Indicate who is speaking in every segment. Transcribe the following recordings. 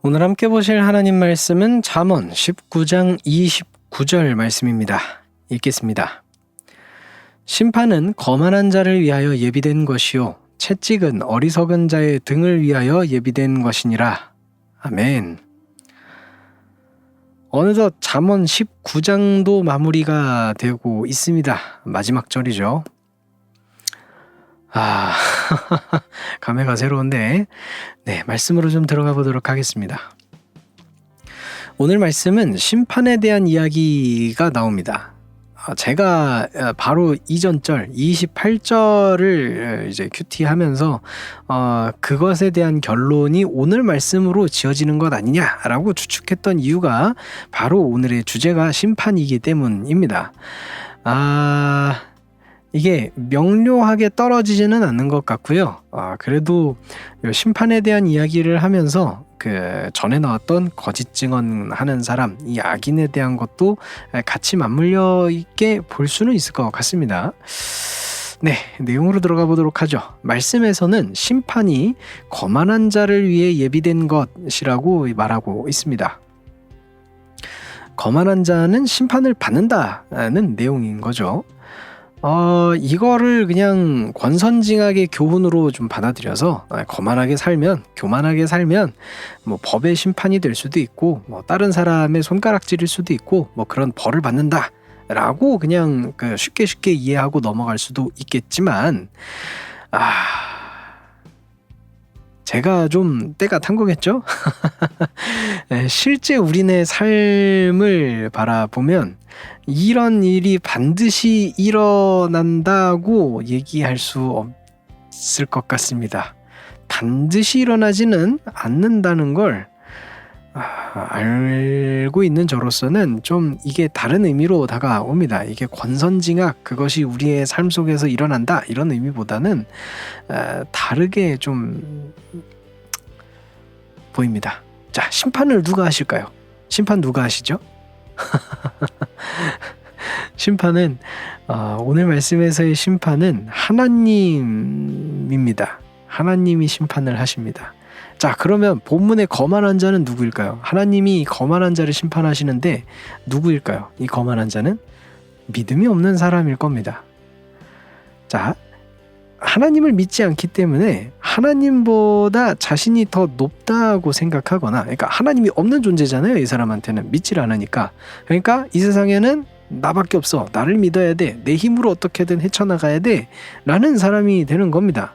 Speaker 1: 오늘 함께 보실 하나님 말씀은 잠언 19장 29절 말씀입니다. 읽겠습니다. 심판은 거만한 자를 위하여 예비된 것이요 채찍은 어리석은 자의 등을 위하여 예비된 것이니라. 아멘. 어느덧 잠언 19장도 마무리가 되고 있습니다. 마지막 절이죠. 감회가 새로운데 말씀으로 좀 들어가 보도록 하겠습니다. 오늘 말씀은 심판에 대한 이야기가 나옵니다. 제가 바로 이전 절 28절을 이제 큐티하면서 그것에 대한 결론이 오늘 말씀으로 지어지는 것 아니냐라고 추측했던 이유가 바로 오늘의 주제가 심판이기 때문입니다. 이게 명료하게 떨어지지는 않는 것 같고요. 그래도 심판에 대한 이야기를 하면서 그 전에 나왔던 거짓 증언하는 사람, 이 악인에 대한 것도 같이 맞물려 있게 볼 수는 있을 것 같습니다. 내용으로 들어가 보도록 하죠. 말씀에서는 심판이 거만한 자를 위해 예비된 것이라고 말하고 있습니다. 거만한 자는 심판을 받는다는 내용인 거죠. 이거를 그냥 권선징악의 교훈으로 좀 받아들여서 거만하게 살면, 교만하게 살면 뭐 법의 심판이 될 수도 있고 뭐 다른 사람의 손가락질일 수도 있고 뭐 그런 벌을 받는다 라고 그냥 쉽게 이해하고 넘어갈 수도 있겠지만 제가 좀 때가 탄 거겠죠? 실제 우리네 삶을 바라보면 이런 일이 반드시 일어난다고 얘기할 수 없을 것 같습니다. 반드시 일어나지는 않는다는 걸 알고 있는 저로서는 좀 이게 다른 의미로 다가옵니다. 이게 권선징악, 그것이 우리의 삶 속에서 일어난다 이런 의미보다는 다르게 좀 보입니다. 자, 심판을 누가 하실까요? 심판 누가 하시죠? 심판은 오늘 말씀에서의 심판은 하나님입니다. 하나님이 심판을 하십니다. 자, 그러면 본문의 거만한 자는 누구일까요? 하나님이 거만한 자를 심판하시는데 누구일까요? 이 거만한 자는 믿음이 없는 사람일 겁니다. 자, 하나님을 믿지 않기 때문에 하나님보다 자신이 더 높다고 생각하거나, 그러니까 하나님이 없는 존재잖아요. 이 사람한테는 믿질 않으니까. 그러니까 이 세상에는 나밖에 없어, 나를 믿어야 돼, 내 힘으로 어떻게든 헤쳐나가야 돼 라는 사람이 되는 겁니다.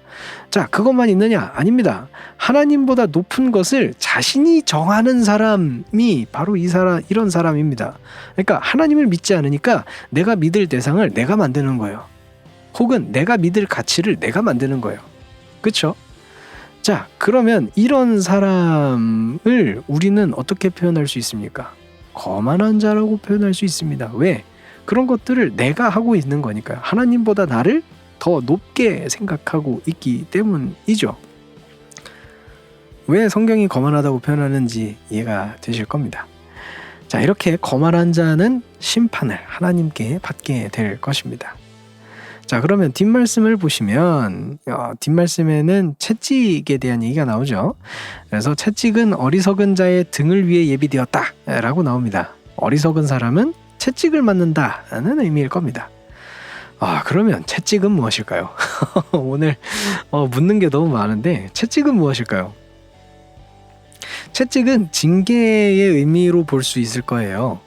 Speaker 1: 자, 그것만 있느냐? 아닙니다. 하나님보다 높은 것을 자신이 정하는 사람이 바로 이런 사람입니다. 그러니까 하나님을 믿지 않으니까 내가 믿을 대상을 내가 만드는 거예요. 혹은 내가 믿을 가치를 내가 만드는 거예요. 그렇죠? 자, 그러면 이런 사람을 우리는 어떻게 표현할 수 있습니까? 거만한 자라고 표현할 수 있습니다. 왜? 그런 것들을 내가 하고 있는 거니까요. 하나님보다 나를 더 높게 생각하고 있기 때문이죠. 왜 성경이 거만하다고 표현하는지 이해가 되실 겁니다. 자, 이렇게 거만한 자는 심판을 하나님께 받게 될 것입니다. 자, 그러면 뒷말씀을 보시면 뒷말씀에는 채찍에 대한 얘기가 나오죠. 그래서 채찍은 어리석은 자의 등을 위해 예비되었다 라고 나옵니다. 어리석은 사람은 채찍을 맞는다는 의미일 겁니다. 그러면 채찍은 무엇일까요? 오늘 묻는 게 너무 많은데 채찍은 무엇일까요? 채찍은 징계의 의미로 볼 수 있을 거예요.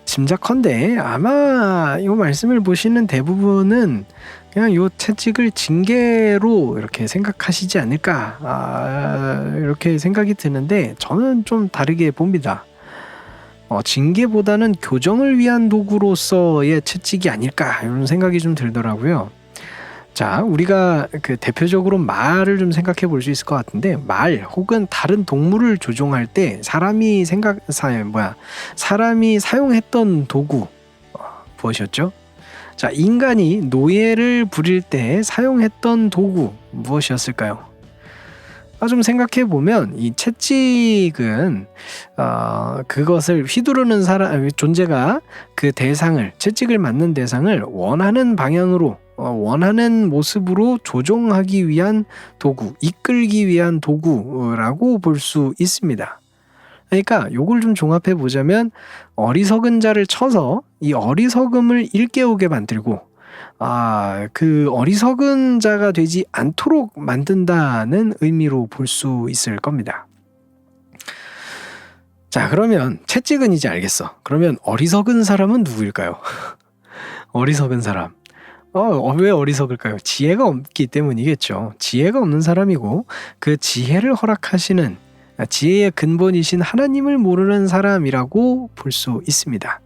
Speaker 1: 짐작컨대 아마 이 말씀을 보시는 대부분은 그냥 이 채찍을 징계로 이렇게 생각하시지 않을까 이렇게 생각이 드는데 저는 좀 다르게 봅니다. 징계보다는 교정을 위한 도구로서의 채찍이 아닐까 이런 생각이 좀 들더라고요. 자, 우리가 대표적으로 말을 좀 생각해 볼 수 있을 것 같은데, 말 혹은 다른 동물을 조종할 때 사람이 사용했던 도구 무엇이었죠? 자, 인간이 노예를 부릴 때 사용했던 도구 무엇이었을까요? 좀 생각해 보면 이 채찍은 그것을 휘두르는 존재가 그 대상을, 채찍을 맞는 대상을 원하는 방향으로 원하는 모습으로 조종하기 위한 도구, 이끌기 위한 도구라고 볼 수 있습니다. 그러니까 요걸 좀 종합해 보자면 어리석은 자를 쳐서 이 어리석음을 일깨우게 만들고 그 어리석은 자가 되지 않도록 만든다는 의미로 볼 수 있을 겁니다. 자, 그러면 채찍은 이제 알겠어. 그러면 어리석은 사람은 누구일까요? 어리석은 사람. 왜 어리석을까요? 지혜가 없기 때문이겠죠. 지혜가 없는 사람이고 그 지혜를 허락하시는 지혜의 근본이신 하나님을 모르는 사람이라고 볼 수 있습니다.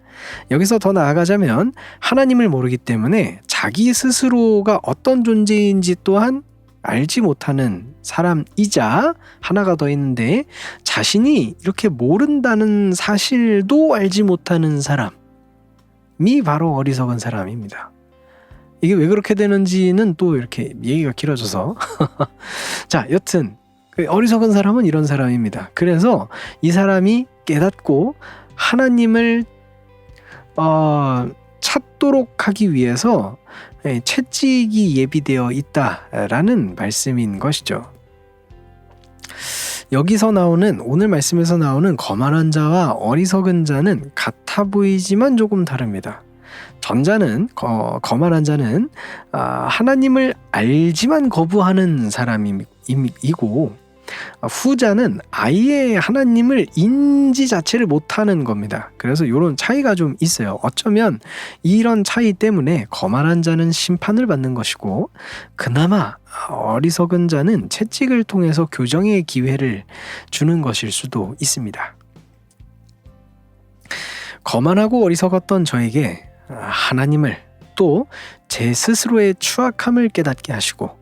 Speaker 1: 여기서 더 나아가자면 하나님을 모르기 때문에 자기 스스로가 어떤 존재인지 또한 알지 못하는 사람이자 하나가 더 있는데 자신이 이렇게 모른다는 사실도 알지 못하는 사람이 바로 어리석은 사람입니다. 이게 왜 그렇게 되는지는 또 이렇게 얘기가 길어져서 자, 여튼 어리석은 사람은 이런 사람입니다. 그래서 이 사람이 깨닫고 하나님을 찾도록 하기 위해서 채찍이 예비되어 있다라는 말씀인 것이죠. 여기서 나오는 오늘 말씀에서 나오는 거만한 자와 어리석은 자는 같아 보이지만 조금 다릅니다. 전자는 거만한 자는 하나님을 알지만 거부하는 사람이고 후자는 아예 하나님을 인지 자체를 못하는 겁니다. 그래서 이런 차이가 좀 있어요. 어쩌면 이런 차이 때문에 거만한 자는 심판을 받는 것이고 그나마 어리석은 자는 채찍을 통해서 교정의 기회를 주는 것일 수도 있습니다. 거만하고 어리석었던 저에게 하나님을 또 제 스스로의 추악함을 깨닫게 하시고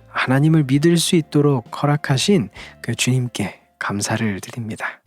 Speaker 1: 하나님을 믿을 수 있도록 허락하신 그 주님께 감사를 드립니다.